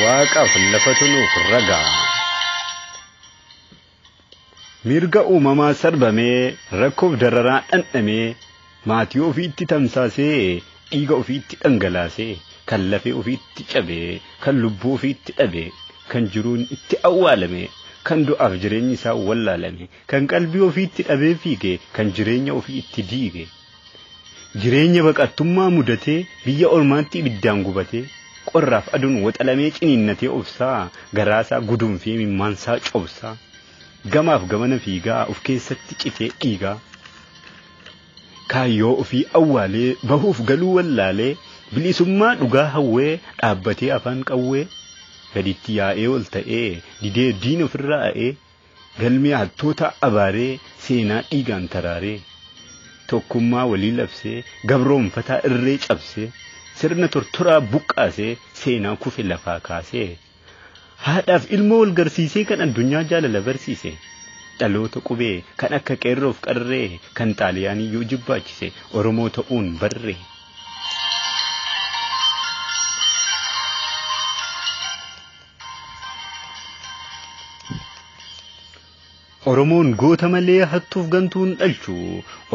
waaqaaf lafatu nuuf ragaa. Mirga uumamaa sarbamee rakkoof dararaa dhandhamee maatii ofiitti tamsaasee dhiiga ofiitti dhangalaasee kan lafee ofiitti cabee kan lubbuu ofiitti dhabee kan jiruun itti awwaalame kan du'aaf jireenyi isaa wallaalame kan qalbii ofiitti dhabee fiige kan jireenya ofiitti diige jireenya baqattummaa mudatee biyya ormaatti ibiddaan gubatee qorraaf aduun waxalamee ciniinnatee obsaa garaasaa guduunfee mimmaansaa cobsaa gamaaf gamana fiigaa of keessatti citee dhiigaa kaayyoo ofii awwaalee bahuuf galuu wallaalee bilisummaa dhugaa hawwee dhaabbatee afaan qawwee gaditti yaa'ee ol ta'ee didee diina ofirraa a'ee galmee hattoota abaaree seenaa dhiigaan taraaree tokkummaa walii labsee gabroonfataa irree cabsee sirna tortoraa buqqaasee seenaa kufe lafaa kaasee haadhaaf ilmoo wal garsiisee kan addunyaa jaalala barsiise dhaloota qubee kan akka qeerroof qarree kan xaaliyaanii yoo jibbaachise oromoo ta'uun barree. Oromoon goota malee hattuuf gantuun dhalchu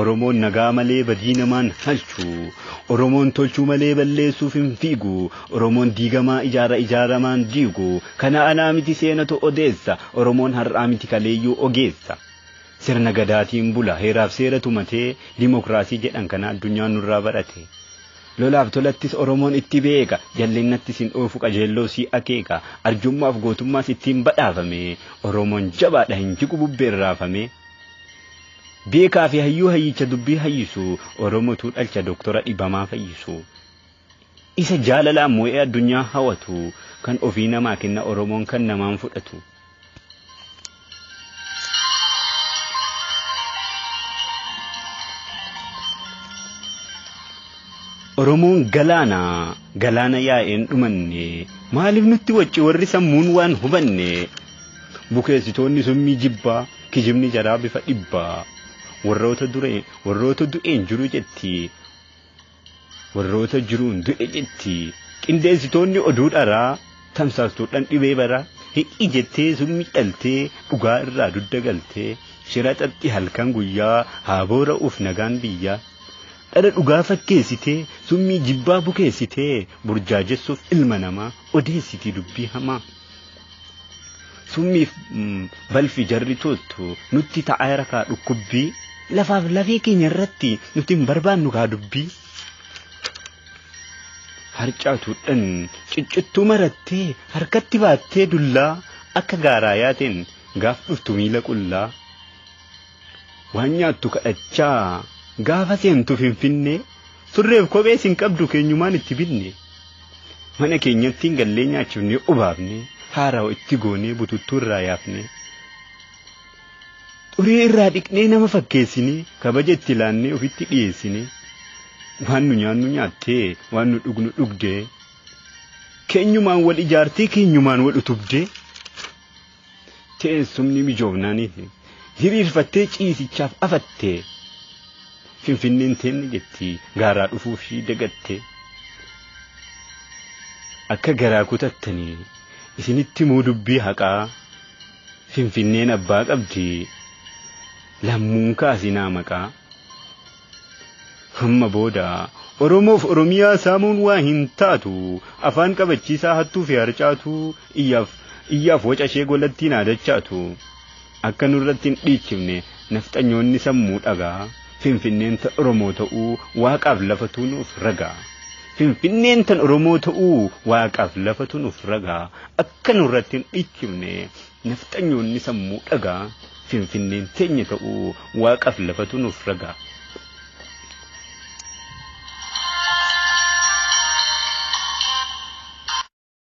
Oromoon nagaa malee badii namaan halchu Oromoon tolchuu malee balleessuuf hin fiigu Oromoon diigamaa ijaaramaan diigu kana anaa miti seenatu odeessa Oromoon har'aa miti kaleeyyuu ogeessa sirna gadaatiin bula heeraaf seera tumatee dimokiraasii jedhan kana addunyaan nurraa barate lolaaf tolattis Oromoon itti beeka jallinnattis hin oofu qajeelloo si akeeka arjummaaf gootummaas ittiin badhaafame Oromoon jabaadha hin jigu bubbeen raafame beekaa fi hayyuu hayyicha dubbii hayyisu Oromootu dhalcha doktora dhibamaa fayyisu isa jaalalaan moo'ee addunyaa hawatu kan ofii namaa kenna Oromoon kan namaan fudhatu. Oromoon galaana yaa'een dhumanne maaliif nutti wacci warri sammuun waan hubanne bukeessitoonni summii jibbaa kijibni jaraa bifa dhibbaa warroota du'een jiru jetti warroota jiruun du'e jetti qindeessitoonni oduu dharaa tamsaastuudhaan dhibee bara hiqii jettee summii dhaltee dhugaa irraa dudda galtee shira xaxxi halkan guyyaa haaboora uf nagaan biyyaa. Dhala dhugaa fakkeessitee summii jibbaa bukeessitee burjaajessuuf ilma namaa odeessitii dubbii hamaa summiif balfi jarri toltu nutti ta'aa rakaa dhukkubbii lafaaf lafee keenya irratti nuti hin barbaannu kaa dubbii harcaatuudhaan ciccittuu marattee harkatti baattee dullaa akka gaaraa yaateen gaaf dhuftu miila qullaa waan nyaattu kadhachaa gaafa seentu Finfinnee surreef kophee sin qabdu keenyumaan itti binne mana keenyatti hin gallee nyaachifnee obaafne haaraa itti goonee bututtuu irraa yaafne xurii irraa dhiqnee nama fakkeessine kabaja itti laannee ofitti dhiyeessine waan nu nyaannu nyaattee waan nu dhugnu dhugdee keenyumaan wal ijaartee keenyumaan wal utubdee teessumni mijoofnaaniif hiriirfattee ciisichaaf afattee Finfinneen teenne jetti gaaraa dhufuuf ishii dagatte akka garaa kutattanii isinitti muu dubbii haqaa Finfinneen abbaa qabdi lammuun kaasinaa maqaa hamma booda Oromoof Oromiyaa saamuun waa hin taatu afaan qabachiisaa hattuu fi harcaatu iyyaaf waca ishee golattiin aadachaatu akka nurratti hin dhiichifne nafxanyoonni sammuu dhagaa Finfinneen tan Oromoo ta'uu waaqaaf lafatu nuuf ragaa Finfinneen tan Oromoo ta'uu waaqaaf lafatu nuuf ragaa akka nurratti hin dhiichifne nafxanyoonni sammuu dhagaa Finfinneen teenya ta'uu waaqaaf lafatu nuuf ragaa